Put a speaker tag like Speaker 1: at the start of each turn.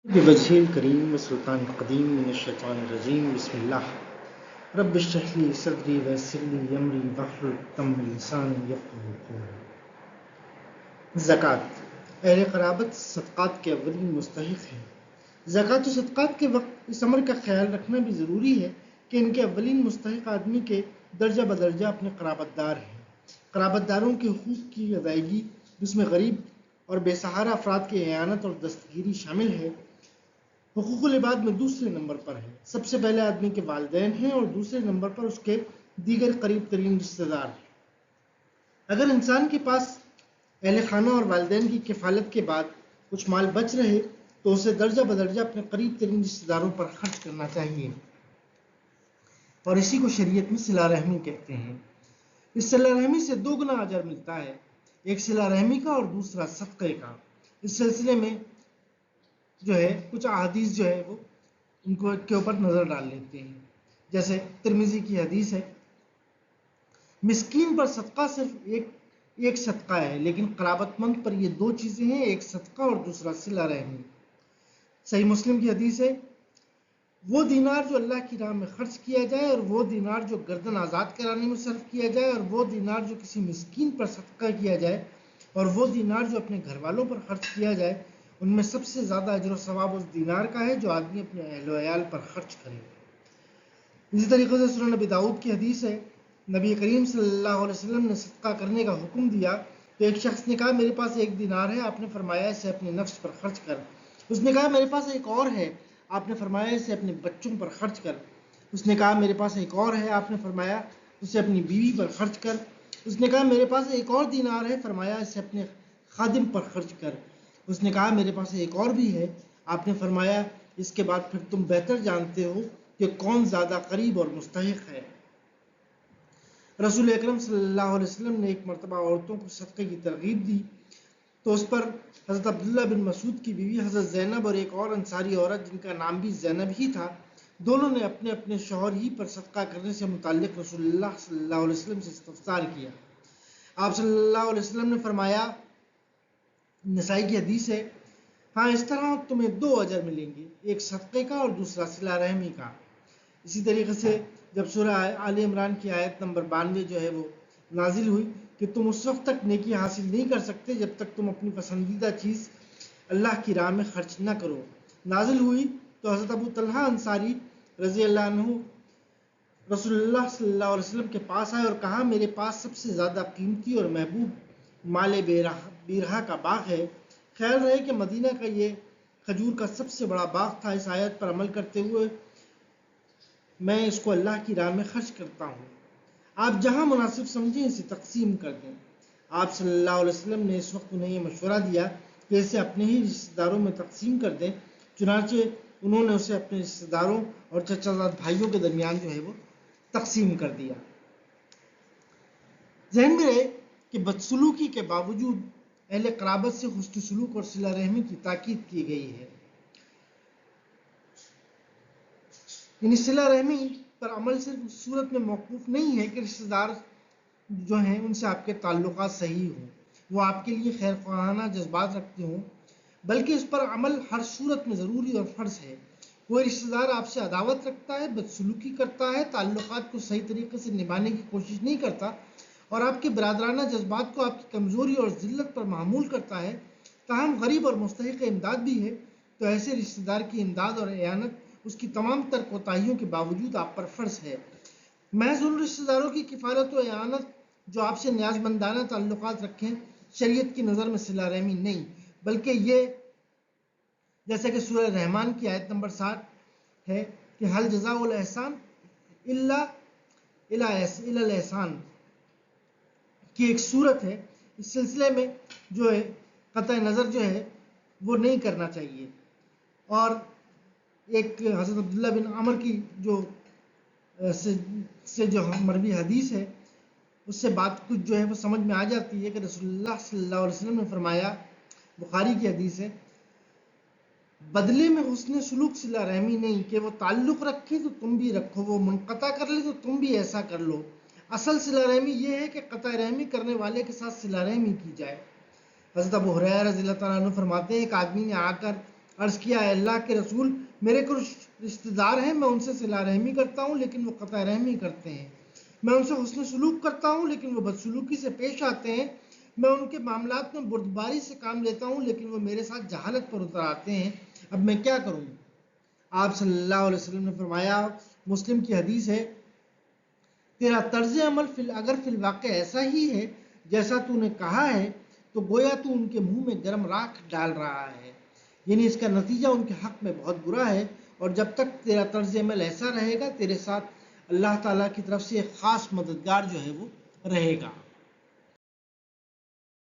Speaker 1: بوجه الكريم وسلطان القديم من الشيطان الرجيم بسم الله رب اشرح لي صدري ويسر لي امري واحلل عقدة من لساني يفقهوا قولي۔ زکوٰۃ اہل قرابت صدقات کے اولین مستحق ہیں۔ زکوٰۃ و صدقات کے وقت اس امر کا خیال رکھنا بھی ضروری ہے کہ ان کے اولین مستحق آدمی کے درجہ بدرجہ اپنے قرابت دار ہیں۔ قرابت داروں کے حقوق کی ادائیگی، جس میں غریب اور بے سہارا افراد کی اعانت اور دستگیری شامل ہے، حقوق العباد میں دوسرے نمبر پر ہے۔ سب سے پہلے آدمی کے والدین ہیں اور دوسرے نمبر پر اس کے دیگر قریب ترین رشتہ دار ہیں۔ اگر انسان کے پاس اہل خانہ اور والدین کی کفالت کے بعد کچھ مال بچ رہے تو اسے درجہ بدرجہ اپنے قریب ترین رشتہ داروں پر خرچ کرنا چاہیے، اور اسی کو شریعت میں صلہ رحمی کہتے ہیں۔ اس صلہ رحمی سے دو گنا اجر ملتا ہے، ایک صلہ رحمی کا اور دوسرا صدقے کا۔ اس سلسلے میں کچھ احادیث وہ ان کے اوپر نظر ڈال لیتے ہیں۔ جیسے ترمذی کی حدیث ہے، مسکین پر صدقہ صرف ایک صدقہ ہے، لیکن قرابت مند پر یہ دو چیزیں ہیں، ایک صدقہ اور دوسرا صلہ رحمی۔ صحیح مسلم کی حدیث ہے، وہ دینار جو اللہ کی راہ میں خرچ کیا جائے، اور وہ دینار جو گردن آزاد کرانے میں صرف کیا جائے، اور وہ دینار جو کسی مسکین پر صدقہ کیا جائے، اور وہ دینار جو اپنے گھر والوں پر خرچ کیا جائے، ان میں سب سے زیادہ اجر و ثواب اس دینار کا ہے جو آدمی اپنے اہل و عیال پر خرچ کرے۔ اسی طریقے سے سنن نبی داؤد کی حدیث ہے، نبی کریم صلی اللہ علیہ وسلم نے صدقہ کرنے کا حکم دیا تو ایک شخص نے کہا میرے پاس ایک دینار ہے، آپ نے فرمایا اسے اپنے نفس پر خرچ کر۔ اس نے کہا میرے پاس ایک اور ہے، آپ نے فرمایا اسے اپنے بچوں پر خرچ کر۔ اس نے کہا میرے پاس ایک اور ہے، آپ نے فرمایا اسے اپنی بیوی پر خرچ کر۔ اس نے کہا میرے پاس ایک اور دینار ہے، فرمایا اسے اپنے خادم پر خرچ کر۔ اس نے کہا میرے پاس ایک اور بھی ہے، آپ نے فرمایا اس کے بعد پھر تم بہتر جانتے ہو کہ کون زیادہ قریب اور مستحق ہے۔ رسول اکرم صلی اللہ علیہ وسلم نے ایک مرتبہ عورتوں کو صدقے کی ترغیب دی تو اس پر حضرت عبداللہ بن مسعود کی بیوی حضرت زینب اور ایک اور انصاری عورت جن کا نام بھی زینب ہی تھا، دونوں نے اپنے اپنے شوہر ہی پر صدقہ کرنے سے متعلق رسول اللہ صلی اللہ علیہ وسلم سے استفسار کیا۔ آپ صلی اللہ علیہ وسلم نے فرمایا، نسائی کی حدیث ہے، ہاں اس طرح تمہیں دو اجر ملیں گے، ایک صدقے کا اور دوسرا صلہ رحمی کا۔ اسی طریقے سے جب سورہ آل عمران کی آیت نمبر 92 وہ نازل ہوئی کہ تم اس وقت تک نیکی حاصل نہیں کر سکتے جب تک تم اپنی پسندیدہ چیز اللہ کی راہ میں خرچ نہ کرو، نازل ہوئی تو حضرت ابو طلحہ انصاری رضی اللہ عنہ رسول اللہ صلی اللہ علیہ وسلم کے پاس آئے اور کہا میرے پاس سب سے زیادہ قیمتی اور محبوب مال بیرہا کا باغ ہے، خیال رہے کہ مدینہ کا یہ کھجور کا سب سے بڑا باغ تھا، اس آیت پر عمل کرتے ہوئے میں اس کو اللہ کی راہ میں خرچ کرتا ہوں، آپ جہاں مناسب سمجھیں اسے تقسیم کر دیں۔ آپ صلی اللہ علیہ وسلم نے اس وقت انہیں یہ مشورہ دیا کہ اسے اپنے ہی رشتہ داروں میں تقسیم کر دیں، چنانچہ انہوں نے اسے اپنے رشتہ داروں اور چچا زاد بھائیوں کے درمیان وہ تقسیم کر دیا۔ ذہن میں رہے کہ بدسلوکی کے باوجود اہل قرابت سے حسن سلوک اور صلہ رحمی کی تاکید کی گئی ہے۔ یعنی صلہ رحمی پر عمل صرف اس صورت میں موقوف نہیں ہے کہ رشتہ دار جو ہیں ان سے آپ کے تعلقات صحیح ہوں، وہ آپ کے لیے خیر خواہانہ جذبات رکھتے ہوں، بلکہ اس پر عمل ہر صورت میں ضروری اور فرض ہے۔ کوئی رشتہ دار آپ سے عداوت رکھتا ہے، بدسلوکی کرتا ہے، تعلقات کو صحیح طریقے سے نبھانے کی کوشش نہیں کرتا اور آپ کے برادرانہ جذبات کو آپ کی کمزوری اور ذلت پر محمول کرتا ہے، تاہم غریب اور مستحق امداد بھی ہے، تو ایسے رشتہ دار کی امداد اور اعانت اس کی تمام تر کوتاہیوں کے باوجود آپ پر فرض ہے۔ محض ان رشتہ داروں کی کفالت و اعانت جو آپ سے نیاز مندانہ تعلقات رکھیں شریعت کی نظر میں صلہ رحمی نہیں، بلکہ یہ جیسے کہ سورہ رحمان کی آیت نمبر 60 ہے کہ حل جزاء الاحسان الا الاحسان کی ایک صورت ہے، اس سلسلے میں قطع نظر وہ نہیں کرنا چاہیے۔ اور ایک حضرت عبداللہ بن عمر کی سے مروی حدیث ہے، اس سے بات کچھ وہ سمجھ میں آ جاتی ہے کہ رسول اللہ صلی اللہ علیہ وسلم نے فرمایا، بخاری کی حدیث ہے، بدلے میں حسن سلوک صلہ رحمی نہیں کہ وہ تعلق رکھے تو تم بھی رکھو، وہ منقطع کر لے تو تم بھی ایسا کر لو۔ اصل صلہ رحمی یہ ہے کہ قطع رحمی کرنے والے کے ساتھ صلہ رحمی کی جائے۔ حضرت ابو ہریرہ رضی اللہ تعالیٰ عنہ فرماتے ہیں ایک آدمی نے آ کر عرض کیا اے اللہ کے رسول میرے کچھ رشتہ دار ہیں، میں ان سے صلہ رحمی کرتا ہوں لیکن وہ قطع رحمی کرتے ہیں، میں ان سے حسن سلوک کرتا ہوں لیکن وہ بدسلوکی سے پیش آتے ہیں، میں ان کے معاملات میں بردباری سے کام لیتا ہوں لیکن وہ میرے ساتھ جہالت پر اتر آتے ہیں، اب میں کیا کروں؟ آپ صلی اللہ علیہ وسلم نے فرمایا، مسلم کی حدیث ہے، تیرا طرز عمل اگر فی الواقع ایسا ہی ہے جیسا تو نے کہا ہے تو گویا تو ان کے منہ میں گرم راکھ ڈال رہا ہے، یعنی اس کا نتیجہ ان کے حق میں بہت برا ہے، اور جب تک تیرا طرز عمل ایسا رہے گا تیرے ساتھ اللہ تعالیٰ کی طرف سے ایک خاص مددگار جو ہے وہ رہے گا۔